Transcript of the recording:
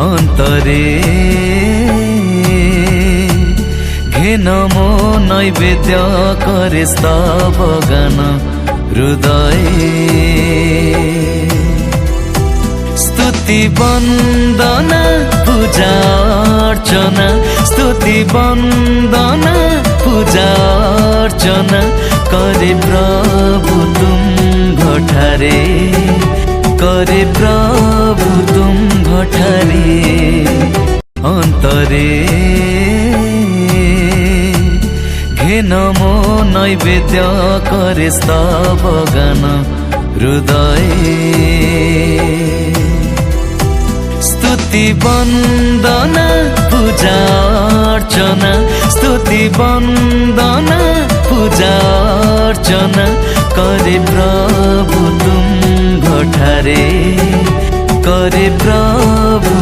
অন্তরে ঘেন মো নৈবেদ্য করে স্তব গান হৃদয়ে स्तुति वंदना पूजा अर्चना स्तुति वंदना पूजा अर्चना करे प्रभु तुम घटारे करे प्रभु तुम घटारे अंतरे घेन मो नैवेद्य करे स्तब गान हृदये स्तुति वंदना पूजा अर्चना स्तुति वंदना पूजा अर्चना करे प्रभु तुम घटारे करे प्रभु